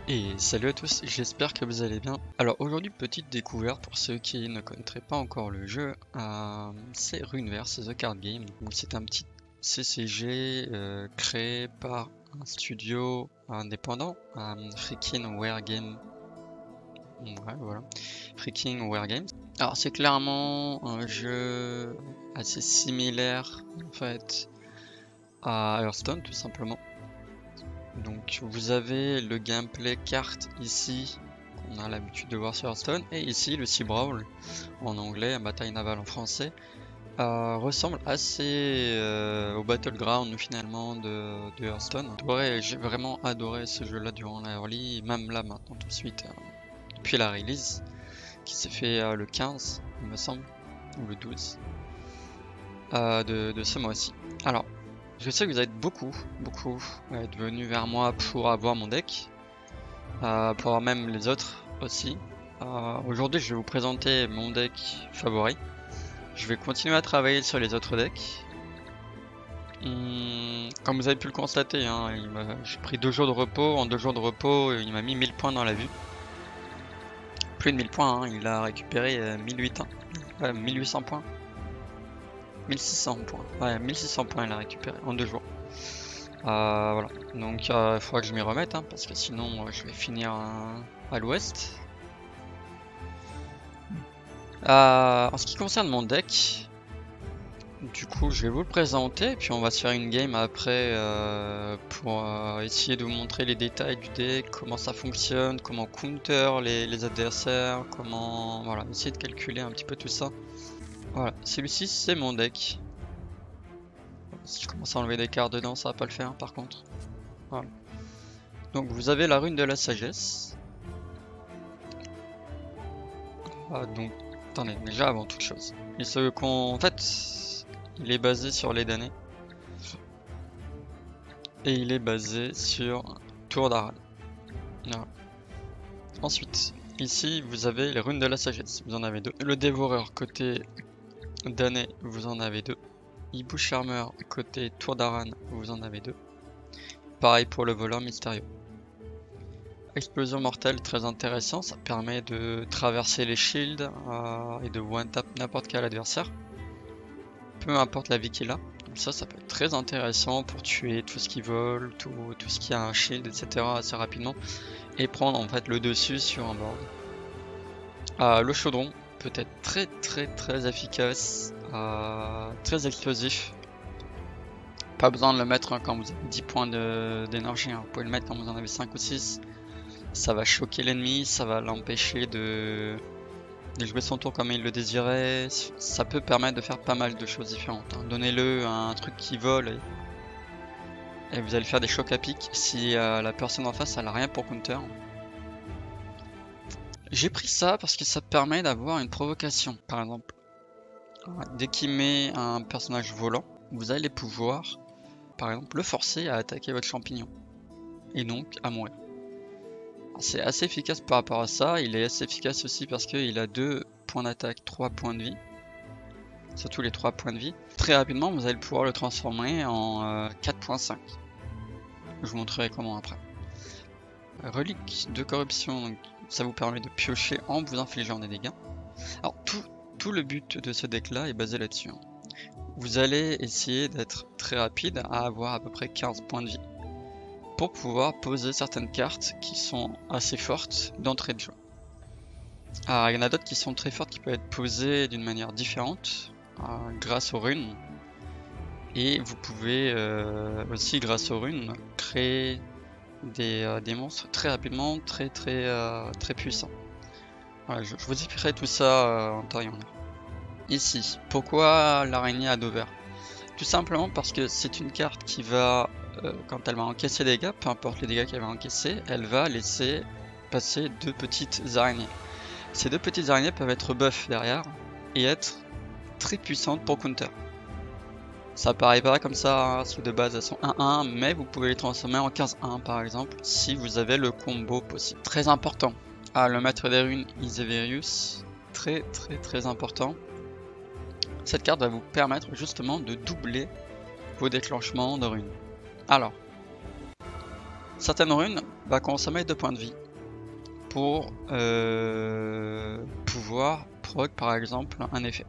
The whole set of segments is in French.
Et salut à tous, j'espère que vous allez bien. Alors aujourd'hui, petite découverte pour ceux qui ne connaîtraient pas encore le jeu, c'est Runeverse The Card Game. Donc c'est un petit CCG créé par un studio indépendant, Freaking Wargame. Ouais, voilà, Freaking Wargames. Alors c'est clairement un jeu assez similaire en fait à Hearthstone tout simplement. Donc vous avez le gameplay carte ici qu'on a l'habitude de voir sur Hearthstone, et ici le Sea Brawl en anglais, bataille navale en français, ressemble assez au Battleground finalement de Hearthstone. J'ai vraiment adoré ce jeu là durant la early, même là maintenant tout de suite, depuis la release qui s'est fait le 15 il me semble, ou le 12 de ce mois-ci. Alors je sais que vous êtes beaucoup être venus vers moi pour avoir mon deck, pour avoir même les autres aussi. Aujourd'hui, je vais vous présenter mon deck favori. Je vais continuer à travailler sur les autres decks. Comme vous avez pu le constater, hein, j'ai pris 2 jours de repos. En 2 jours de repos, il m'a mis 1000 points dans la vue. Plus de 1000 points, hein, il a récupéré 1800 points. 1600 points. Ouais, 1600 points il a récupéré en 2 jours. Voilà, donc il faudra que je m'y remette, hein, parce que sinon je vais finir à l'ouest. En ce qui concerne mon deck, du coup je vais vous le présenter, et puis on va se faire une game après pour essayer de vous montrer les détails du deck, comment ça fonctionne, comment counter les adversaires, comment... Voilà, essayer de calculer un petit peu tout ça. Voilà, celui-ci c'est mon deck. Si je commence à enlever des cartes dedans, ça va pas le faire par contre. Voilà. Donc vous avez la rune de la sagesse. Donc, attendez, déjà avant toute chose. En fait, il est basé sur les damnés. Et il est basé sur Tour d'Aran. Voilà. Ensuite, ici vous avez les runes de la sagesse. Vous en avez 2. Le dévoreur côté damné, vous en avez 2. Hibou Charmer côté Tour d'Aran, vous en avez 2. Pareil pour le voleur mystérieux. Explosion mortelle, très intéressant, ça permet de traverser les shields et de one-tap n'importe quel adversaire. Peu importe la vie qu'il a. Donc ça peut être très intéressant pour tuer tout ce qui vole, tout ce qui a un shield, etc. assez rapidement. Et prendre en fait le dessus sur un board. Le chaudron peut être très efficace, très explosif. Pas besoin de le mettre quand vous avez 10 points d'énergie, hein. Vous pouvez le mettre quand vous en avez 5 ou 6. Ça va choquer l'ennemi, ça va l'empêcher de jouer son tour comme il le désirait. Ça peut permettre de faire pas mal de choses différentes, hein. Donnez-le un truc qui vole et vous allez faire des chocs à pic si la personne en face elle a rien pour counter. J'ai pris ça parce que ça permet d'avoir une provocation. Par exemple, dès qu'il met un personnage volant, vous allez pouvoir, par exemple, le forcer à attaquer votre champignon. Et donc à mourir. C'est assez efficace par rapport à ça. Il est assez efficace aussi parce qu'il a 2 points d'attaque, 3 points de vie. Surtout les 3 points de vie. Très rapidement, vous allez pouvoir le transformer en 4.5. Je vous montrerai comment après. Relique de corruption, donc ça vous permet de piocher en vous infligeant des dégâts. Alors tout le but de ce deck là est basé là-dessus, hein. Vous allez essayer d'être très rapide à avoir à peu près 15 points de vie pour pouvoir poser certaines cartes qui sont assez fortes d'entrée de jeu. Il y en a d'autres qui sont très fortes, qui peuvent être posées d'une manière différente grâce aux runes. Et vous pouvez aussi grâce aux runes créer des monstres très rapidement, très puissants. Voilà, je vous expliquerai tout ça en temps et en heure. Ici, pourquoi l'araignée à dos vert? Tout simplement parce que c'est une carte qui va, quand elle va encaisser des dégâts, peu importe les dégâts qu'elle va encaisser, elle va laisser passer 2 petites araignées. Ces 2 petites araignées peuvent être buff derrière et être très puissantes pour counter. Ça paraît pas comme ça, hein, parce que de base elles sont 1-1, mais vous pouvez les transformer en 15-1 par exemple, si vous avez le combo possible. Très important. Le maître des runes Iseverius, très important. Cette carte va vous permettre justement de doubler vos déclenchements de runes. Alors, Certaines runes va consommer 2 points de vie pour pouvoir proc par exemple un effet.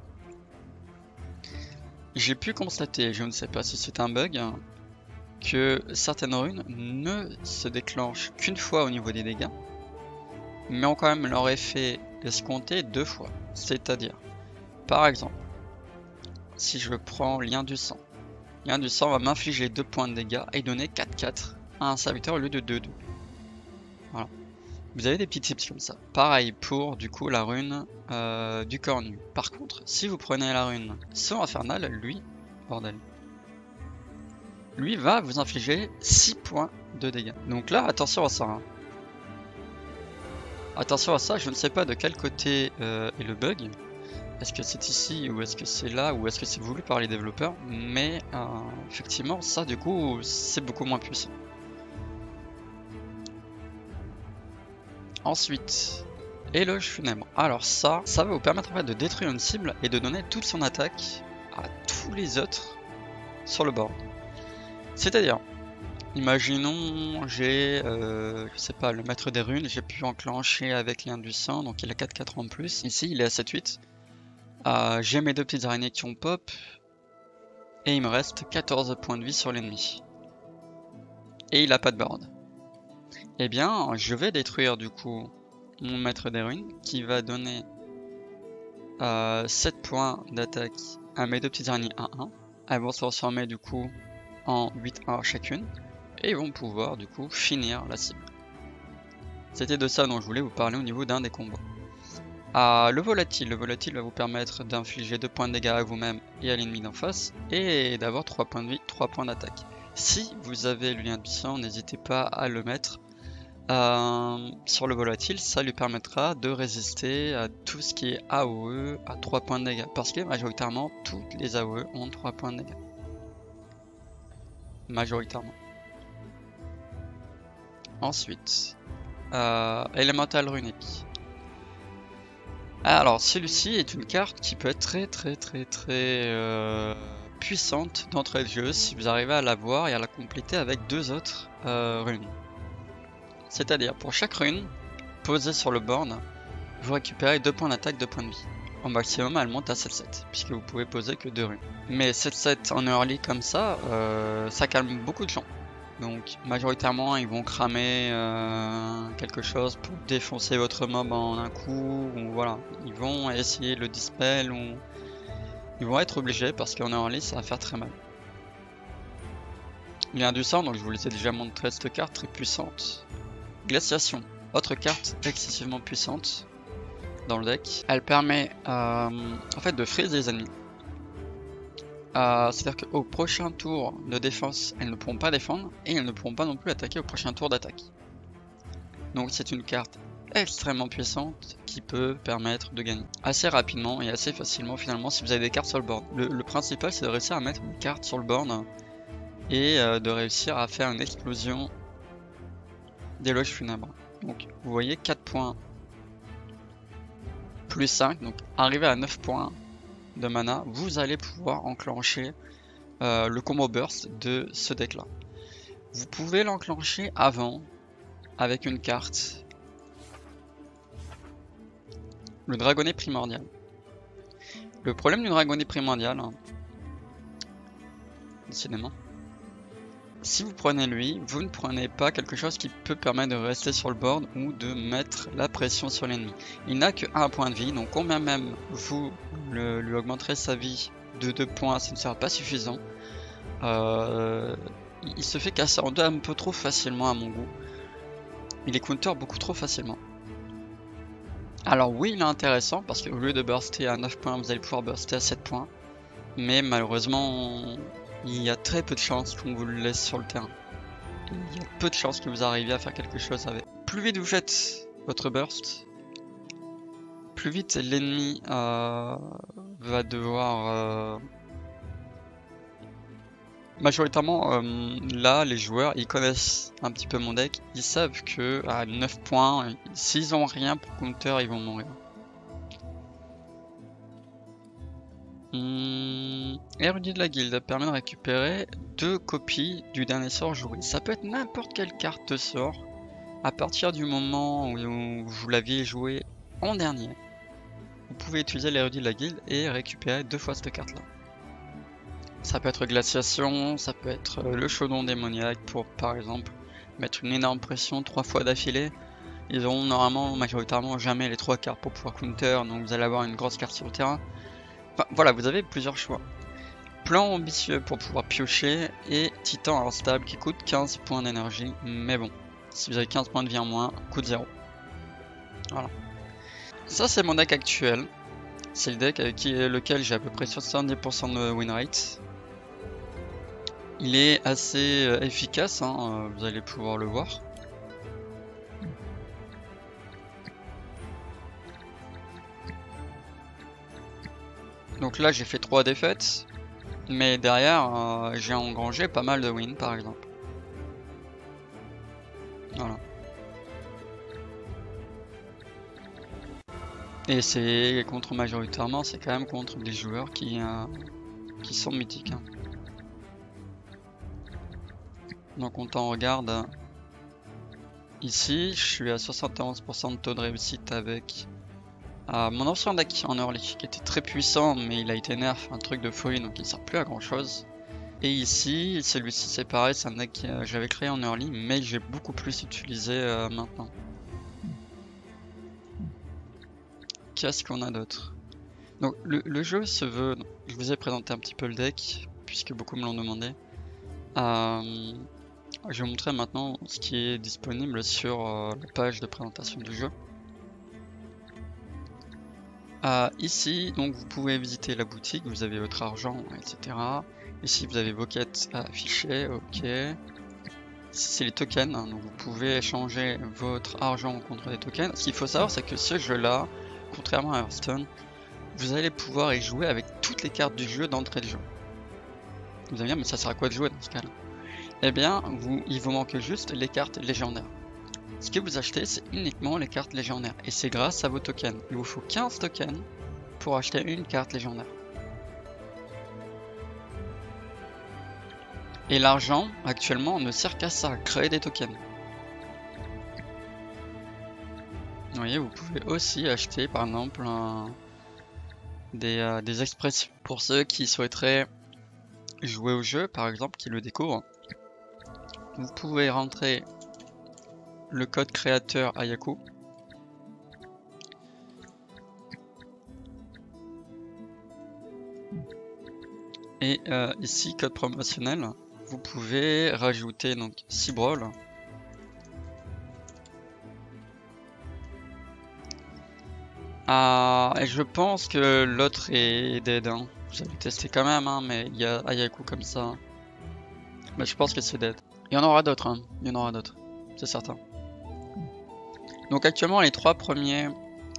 J'ai pu constater, je ne sais pas si c'est un bug, que certaines runes ne se déclenchent qu'une fois au niveau des dégâts, mais ont quand même leur effet escompté 2 fois. C'est-à-dire, par exemple, si je prends Lien du Sang, Lien du Sang va m'infliger 2 points de dégâts et donner 4-4 à un serviteur au lieu de 2-2. Voilà. Vous avez des petits tips comme ça. Pareil pour du coup la rune du corps nu. Par contre, si vous prenez la rune Saut Infernal, lui, bordel, lui va vous infliger 6 points de dégâts. Donc là, attention à ça. Hein. Attention à ça, je ne sais pas de quel côté est le bug. Est-ce que c'est ici, ou est-ce que c'est là, ou est-ce que c'est voulu par les développeurs. Mais effectivement, ça du coup, c'est beaucoup moins puissant. Ensuite, Éloge Funèbre. Alors ça va vous permettre en fait de détruire une cible et de donner toute son attaque à tous les autres sur le board. C'est-à-dire, imaginons j'ai, je sais pas, le maître des runes, j'ai pu enclencher avec Lien du Sang, donc il a 4-4 en plus. Ici il est à 7-8. J'ai mes 2 petites araignées qui ont pop, et il me reste 14 points de vie sur l'ennemi. Et il a pas de board. Eh bien, je vais détruire du coup mon maître des runes qui va donner 7 points d'attaque à mes 2 petites araignées 1-1. Elles vont se transformer du coup en 8-1 chacune et ils vont pouvoir du coup finir la cible. C'était de ça dont je voulais vous parler au niveau d'un des combos. Le volatile va vous permettre d'infliger 2 points de dégâts à vous-même et à l'ennemi d'en face et d'avoir 3 points de vie, 3 points d'attaque. Si vous avez le Lien du Sang, n'hésitez pas à le mettre sur le volatile, ça lui permettra de résister à tout ce qui est AOE à 3 points de dégâts. Parce que majoritairement, toutes les AOE ont 3 points de dégâts. Majoritairement. Ensuite, Elemental Runic. Alors, celui-ci est une carte qui peut être très puissante d'entrée de jeu si vous arrivez à la voir et à la compléter avec 2 autres runes. C'est-à-dire, pour chaque rune posée sur le board, vous récupérez 2 points d'attaque, 2 points de vie. Au maximum, elle monte à 7-7, puisque vous pouvez poser que 2 runes. Mais 7-7 en early comme ça, ça calme beaucoup de gens. Donc, majoritairement, ils vont cramer quelque chose pour défoncer votre mob en un coup, ou voilà. Ils vont essayer le dispel, ou ils vont être obligés, parce qu'en early, ça va faire très mal. Lien du Sang, donc je vous laissais déjà montrer cette carte très puissante. Glaciation, autre carte excessivement puissante dans le deck. Elle permet en fait de freeze les ennemis. C'est-à-dire qu'au prochain tour de défense, elles ne pourront pas défendre et elles ne pourront pas non plus attaquer au prochain tour d'attaque. Donc c'est une carte extrêmement puissante qui peut permettre de gagner assez rapidement et assez facilement finalement si vous avez des cartes sur le board. Le principal c'est de réussir à mettre une carte sur le board et de réussir à faire une explosion d'Éloge Funèbre. Donc vous voyez 4 points plus 5, donc arrivé à 9 points de mana, vous allez pouvoir enclencher le combo burst de ce deck là. Vous pouvez l'enclencher avant avec une carte, le Dragonnet Primordial. Le problème du Dragonnet Primordial, décidément, si vous prenez lui, vous ne prenez pas quelque chose qui peut permettre de rester sur le board ou de mettre la pression sur l'ennemi. Il n'a que 1 point de vie, donc combien même vous lui augmenterez sa vie de 2 points, ce ne sera pas suffisant. Il se fait casser en deux un peu trop facilement à mon goût. Il est counter beaucoup trop facilement. Alors oui, il est intéressant parce qu'au lieu de burster à 9 points, vous allez pouvoir burster à 7 points. Mais malheureusement, il y a très peu de chances qu'on vous le laisse sur le terrain. Il y a peu de chances que vous arriviez à faire quelque chose avec. Plus vite vous faites votre burst, plus vite l'ennemi va devoir... Majoritairement, là, les joueurs, ils connaissent un petit peu mon deck. Ils savent que à 9 points, s'ils ont rien pour counter, ils vont mourir. Érudit de la guilde permet de récupérer 2 copies du dernier sort joué. Ça peut être n'importe quelle carte de sort à partir du moment où vous l'aviez joué en dernier. Vous pouvez utiliser l'érudit de la guilde et récupérer 2 fois cette carte là. Ça peut être glaciation, ça peut être le chaudron démoniaque pour par exemple mettre une énorme pression 3 fois d'affilée. Ils auront normalement majoritairement jamais les 3 cartes pour pouvoir counter, donc vous allez avoir une grosse carte sur le terrain. Enfin, voilà, vous avez plusieurs choix. Plan ambitieux pour pouvoir piocher et titan instable qui coûte 15 points d'énergie. Mais bon, si vous avez 15 points de vie en moins, coûte 0. Voilà. Ça c'est mon deck actuel. C'est le deck avec lequel j'ai à peu près 70% de win rate. Il est assez efficace, hein, vous allez pouvoir le voir. Donc là j'ai fait 3 défaites. Mais derrière, j'ai engrangé pas mal de wins par exemple. Voilà. Et c'est contre majoritairement, c'est quand même contre des joueurs qui sont mythiques. Hein. Donc on t'en regarde. Ici, je suis à 71% de taux de réussite avec mon ancien deck en early, qui était très puissant, mais il a été nerf, un truc de folie, donc il ne sert plus à grand chose. Et ici, celui-ci c'est pareil, c'est un deck que j'avais créé en early, mais que j'ai beaucoup plus utilisé maintenant. Qu'est-ce qu'on a d'autre? Donc le jeu se veut, je vous ai présenté un petit peu le deck, puisque beaucoup me l'ont demandé. Je vais vous montrer maintenant ce qui est disponible sur la page de présentation du jeu. Ici, donc vous pouvez visiter la boutique, vous avez votre argent, etc. Ici, vous avez vos quêtes à afficher, ok. Ici, c'est les tokens, hein, donc vous pouvez échanger votre argent contre des tokens. Ce qu'il faut savoir, c'est que ce jeu-là, contrairement à Hearthstone, vous allez pouvoir y jouer avec toutes les cartes du jeu d'entrée de jeu. Vous allez me dire, mais ça sert à quoi de jouer dans ce cas-là? Eh bien, il vous manque juste les cartes légendaires. Ce que vous achetez, c'est uniquement les cartes légendaires. Et c'est grâce à vos tokens. Il vous faut 15 tokens pour acheter une carte légendaire. Et l'argent, actuellement, ne sert qu'à ça, créer des tokens. Vous voyez, vous pouvez aussi acheter, par exemple, des expressions. Pour ceux qui souhaiteraient jouer au jeu, par exemple, qui le découvrent, vous pouvez rentrer le code créateur Ayaku. Et ici, code promotionnel, vous pouvez rajouter donc 6 brawls. Et je pense que l'autre est dead. Hein. Vous allez tester quand même, hein, mais il y a Ayaku comme ça. Mais je pense que c'est dead. Il y en aura d'autres, hein. Il y en aura d'autres, c'est certain. Donc actuellement, les 3 premiers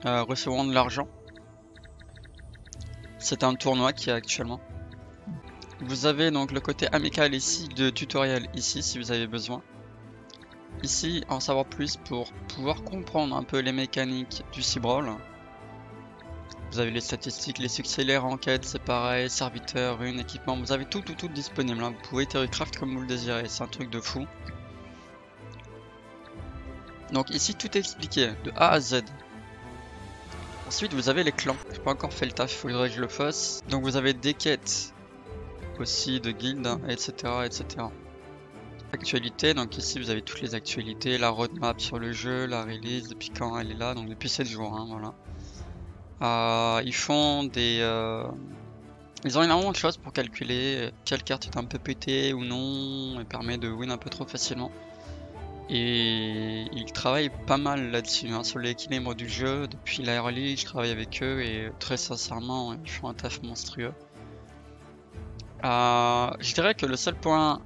recevront de l'argent. C'est un tournoi qui est actuellement. Vous avez donc le côté amical ici, de tutoriel ici si vous avez besoin. Ici, en savoir plus pour pouvoir comprendre un peu les mécaniques du Cibrawl. Vous avez les statistiques, les succès, les enquêtes, c'est pareil, serviteurs, runes, équipements, vous avez tout disponible. Hein. Vous pouvez theorycraft comme vous le désirez, c'est un truc de fou. Donc ici tout est expliqué, de A à Z. Ensuite vous avez les clans, j'ai pas encore fait le taf, il faudrait que je le fasse. Donc vous avez des quêtes aussi de guildes, etc. etc. Actualité, donc ici vous avez toutes les actualités, la roadmap sur le jeu, la release, depuis quand elle est là, donc depuis 7 jours, hein, voilà. Ils font des... Ils ont énormément de choses pour calculer quelle carte est un peu pétée ou non, et permet de win un peu trop facilement. Et ils travaillent pas mal là-dessus, hein, sur l'équilibre du jeu. Depuis la early, je travaille avec eux et très sincèrement, ils font un taf monstrueux. Je dirais que le seul point,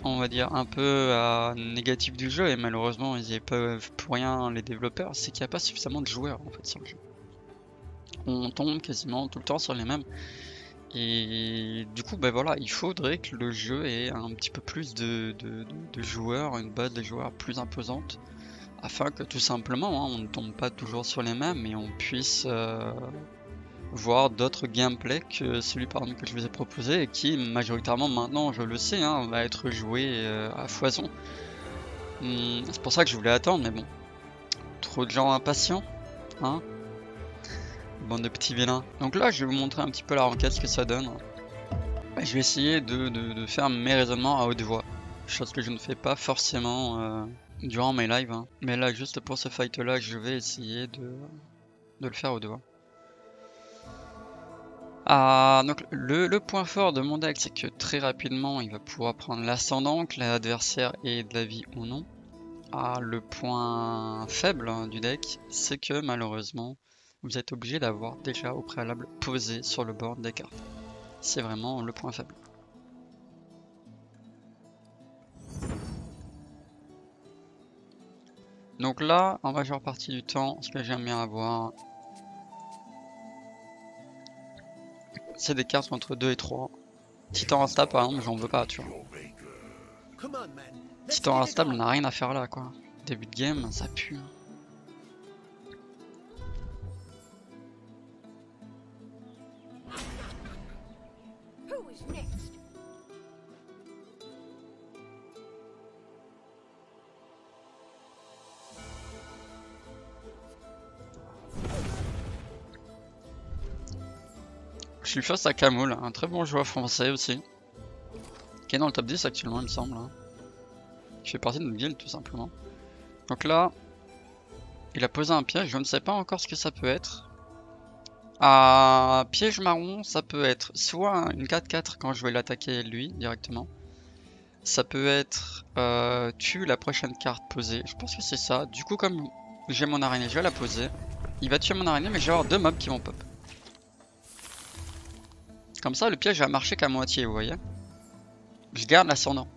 on va dire, un peu négatif du jeu, et malheureusement ils y peuvent pour rien les développeurs, c'est qu'il n'y a pas suffisamment de joueurs en fait sur le jeu. On tombe quasiment tout le temps sur les mêmes. Et du coup, ben voilà, il faudrait que le jeu ait un petit peu plus de joueurs, une base de joueurs plus imposante, afin que tout simplement, hein, on ne tombe pas toujours sur les mêmes et on puisse voir d'autres gameplays que celui par exemple que je vous ai proposé et qui majoritairement maintenant, je le sais, hein, va être joué à foison. C'est pour ça que je voulais attendre, mais bon, trop de gens impatients, hein, bande de petits vilains. Donc là, je vais vous montrer un petit peu la requête, ce que ça donne. Je vais essayer de faire mes raisonnements à haute voix, chose que je ne fais pas forcément durant mes lives, hein. Mais là, juste pour ce fight là, je vais essayer de le faire à haute voix. Donc le point fort de mon deck, c'est que très rapidement il va pouvoir prendre l'ascendant, que l'adversaire ait de la vie ou non. Le point faible, hein, du deck, c'est que malheureusement vous êtes obligé d'avoir déjà au préalable posé sur le board des cartes. C'est vraiment le point faible. Donc là, en majeure partie du temps, ce que j'aime bien avoir, c'est des cartes entre 2 et 3. Titan instable par exemple, j'en veux pas, tu vois. Titan instable, on n'a rien à faire là, quoi. Début de game, ça pue. Je suis face à Camoul, un très bon joueur français aussi, qui est dans le top 10 actuellement il me semble, hein. Il fait partie de notre guild tout simplement. Donc là, il a posé un piège, je ne sais pas encore ce que ça peut être. Piège marron, ça peut être soit une 4-4 quand je vais l'attaquer lui directement. Ça peut être tue la prochaine carte posée, je pense que c'est ça. Du coup comme j'ai mon araignée, je vais la poser. Il va tuer mon araignée mais je vais avoir 2 mobs qui vont pop. Comme ça le piège va marcher qu'à moitié, vous voyez. Je garde l'ascendant.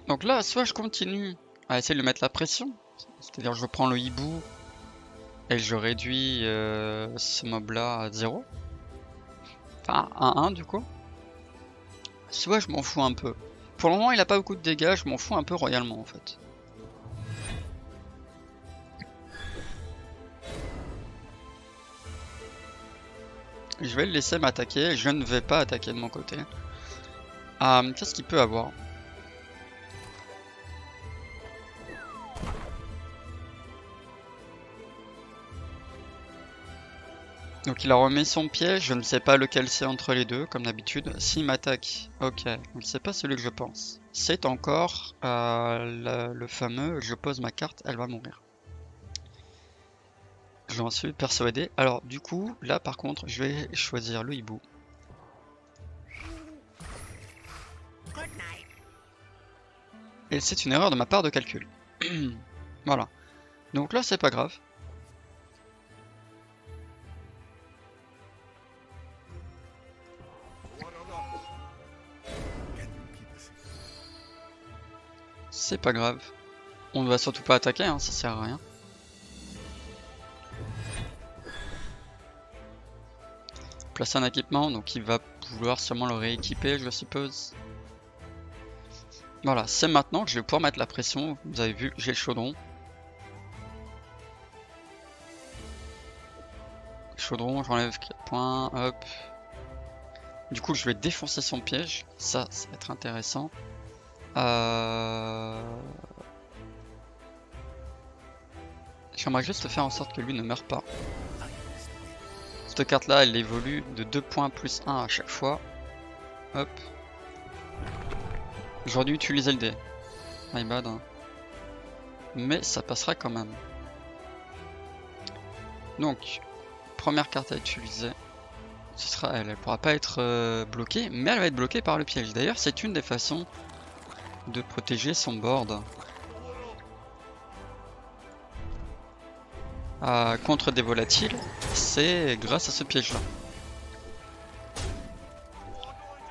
Donc là, soit je continue à essayer de lui mettre la pression, c'est-à-dire je prends le hibou et je réduis ce mob là à 0, enfin à 1 du coup. Soit je m'en fous un peu. Pour le moment il a pas beaucoup de dégâts, je m'en fous un peu royalement en fait. Je vais le laisser m'attaquer, je ne vais pas attaquer de mon côté. Qu'est-ce qu'il peut avoir? Donc il a remis son piège, je ne sais pas lequel c'est entre les deux, comme d'habitude. S'il m'attaque, ok, donc c'est pas celui que je pense. C'est encore le fameux je pose ma carte, elle va mourir. J'en suis persuadé. Alors du coup, là par contre, je vais choisir le hibou. Et c'est une erreur de ma part de calcul. Voilà. Donc là c'est pas grave. C'est pas grave. On ne va surtout pas attaquer, hein, ça sert à rien. Placer un équipement, donc il va vouloir sûrement le rééquiper, je suppose. Voilà, c'est maintenant que je vais pouvoir mettre la pression. Vous avez vu, j'ai le chaudron. Chaudron, j'enlève 4 points, hop. Du coup, je vais défoncer son piège. Ça va être intéressant. J'aimerais juste faire en sorte que lui ne meure pas. Cette carte là, elle évolue de 2 points plus 1 à chaque fois. Hop. J'aurais dû utiliser le dé. My bad. Hein. Mais ça passera quand même. Donc, première carte à utiliser. Ce sera elle. Elle pourra pas être bloquée, mais elle va être bloquée par le piège. D'ailleurs, c'est une des façons de protéger son board. Contre des volatiles, c'est grâce à ce piège là.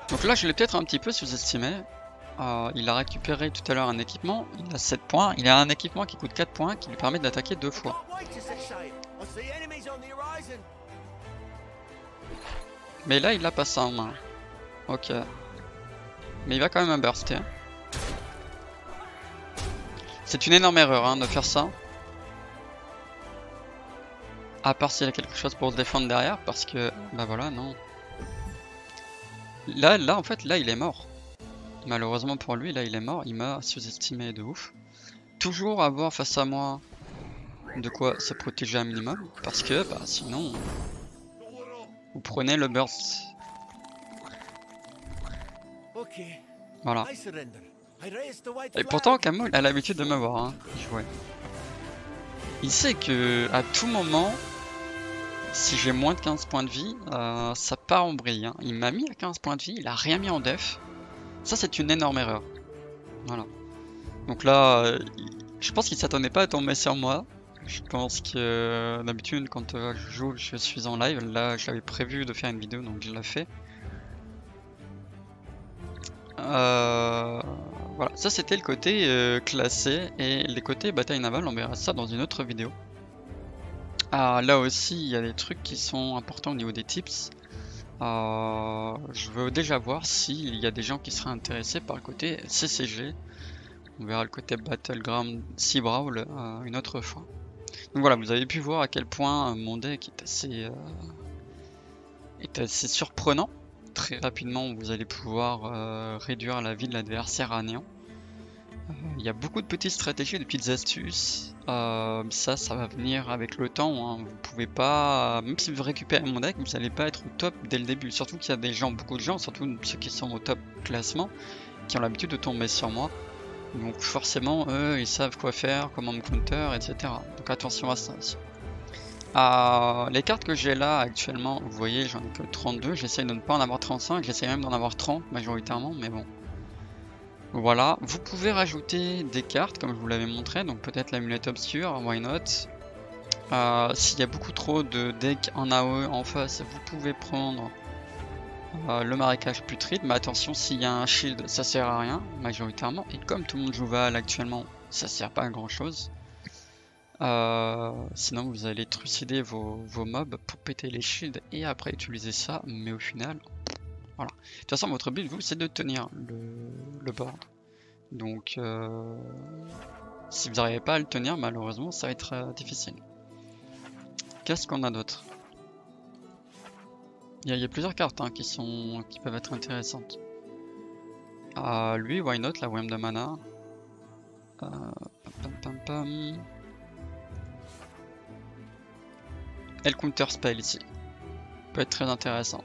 Donc là je l'ai peut-être un petit peu sous-estimé. Il a récupéré tout à l'heure un équipement, il a 7 points, il a un équipement qui coûte 4 points qui lui permet d'attaquer 2 fois. Mais là il a pas ça en main. Ok. Mais il va quand même un burster. C'est une énorme erreur hein, de faire ça. À part s'il y a quelque chose pour se défendre derrière, parce que, bah voilà, non. Là, en fait, là, il est mort. Malheureusement pour lui, là, il est mort. Il m'a sous-estimé de ouf. Toujours avoir face à moi de quoi se protéger un minimum, parce que, bah, sinon, vous prenez le burst. Voilà. Et pourtant, Camo, il a l'habitude de me voir hein, jouer. Il sait que à tout moment, si j'ai moins de 15 points de vie, ça part en vrille. Hein. Il m'a mis à 15 points de vie, il a rien mis en def. Ça, c'est une énorme erreur. Voilà. Donc là, je pense qu'il s'attendait pas à tomber sur moi. Je pense que d'habitude, quand je joue, je suis en live. Là, j'avais prévu de faire une vidéo, donc je l'ai fait. Voilà, ça c'était le côté classé. Et les côtés bataille navale, on verra ça dans une autre vidéo. Là aussi, il y a des trucs qui sont importants au niveau des tips. Je veux déjà voir s'il y a des gens qui seraient intéressés par le côté CCG. On verra le côté Battleground Sea Brawl une autre fois. Donc voilà, vous avez pu voir à quel point mon deck est assez surprenant. Très rapidement, vous allez pouvoir réduire la vie de l'adversaire à néant. Il y a beaucoup de petites stratégies, de petites astuces. Ça va venir avec le temps. Hein. Vous pouvez pas, même si vous récupérez mon deck, vous n'allez pas être au top dès le début. Surtout qu'il y a des gens, beaucoup de gens, surtout ceux qui sont au top classement, qui ont l'habitude de tomber sur moi. Donc forcément, eux, ils savent quoi faire, comment me counter, etc. Donc attention à ça aussi. Les cartes que j'ai là actuellement, vous voyez, j'en ai que 32. J'essaye de ne pas en avoir 35. J'essaye même d'en avoir 30 majoritairement, mais bon. Voilà, vous pouvez rajouter des cartes comme je vous l'avais montré, donc peut-être l'amulette obscure, why not. S'il y a beaucoup trop de decks en AOE en face, vous pouvez prendre le marécage putride, mais attention, s'il y a un shield, ça sert à rien, majoritairement, et comme tout le monde joue Val actuellement, ça sert pas à grand chose. Sinon vous allez trucider vos mobs pour péter les shields et après utiliser ça, mais au final... Voilà. De toute façon, votre but, vous, c'est de tenir le board. Donc, si vous n'arrivez pas à le tenir, malheureusement, ça va être difficile. Qu'est-ce qu'on a d'autre? Il y a plusieurs cartes hein, qui peuvent être intéressantes. Lui, why not, la Wham de mana. Et le counter spell ici. Peut être très intéressant.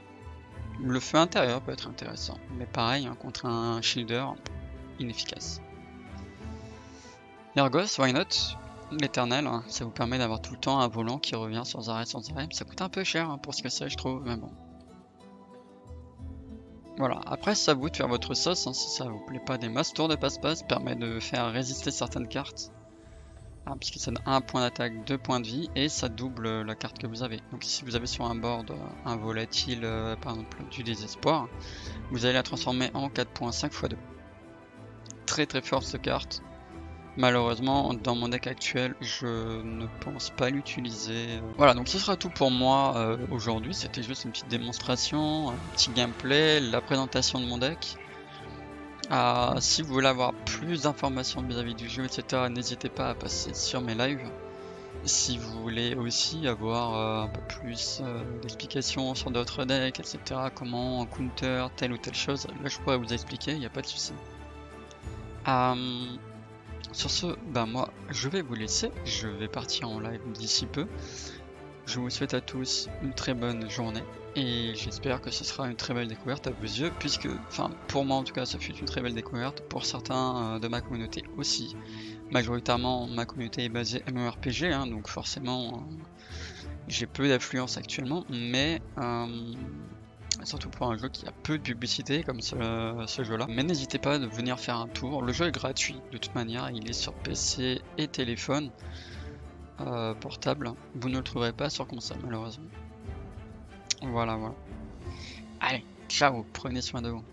Le feu intérieur peut être intéressant, mais pareil, hein, contre un shielder, inefficace. Ergos, why not? L'éternel, hein, ça vous permet d'avoir tout le temps un volant qui revient sans arrêt, Ça coûte un peu cher hein, pour ce que c'est, je trouve, mais bon. Voilà, après c'est à vous de faire votre sauce, hein, si ça vous plaît pas des masses. Tour de passe-passe permet de faire résister certaines cartes. Puisque ça donne 1 point d'attaque, 2 points de vie et ça double la carte que vous avez. Donc si vous avez sur un board un volatile, par exemple du désespoir, vous allez la transformer en 4.5 x 2. Très très forte cette carte. Malheureusement dans mon deck actuel je ne pense pas l'utiliser. Voilà, donc ce sera tout pour moi aujourd'hui. C'était juste une petite démonstration, un petit gameplay, la présentation de mon deck. Si vous voulez avoir plus d'informations vis-à-vis du jeu, etc., n'hésitez pas à passer sur mes lives. Si vous voulez aussi avoir un peu plus d'explications sur d'autres decks, etc., comment on counter telle ou telle chose, là je pourrais vous expliquer, il n'y a pas de souci. Sur ce, moi je vais vous laisser, je vais partir en live d'ici peu. Je vous souhaite à tous une très bonne journée et j'espère que ce sera une très belle découverte à vos yeux puisque, enfin pour moi en tout cas ça fut une très belle découverte, pour certains de ma communauté aussi. Majoritairement ma communauté est basée MMORPG hein, donc forcément j'ai peu d'affluence actuellement, mais surtout pour un jeu qui a peu de publicité comme ce jeu là. Mais n'hésitez pas de venir faire un tour, le jeu est gratuit de toute manière, il est sur PC et téléphone. Portable, vous ne le trouverez pas sur console malheureusement. Voilà. Allez, ciao, prenez soin de vous.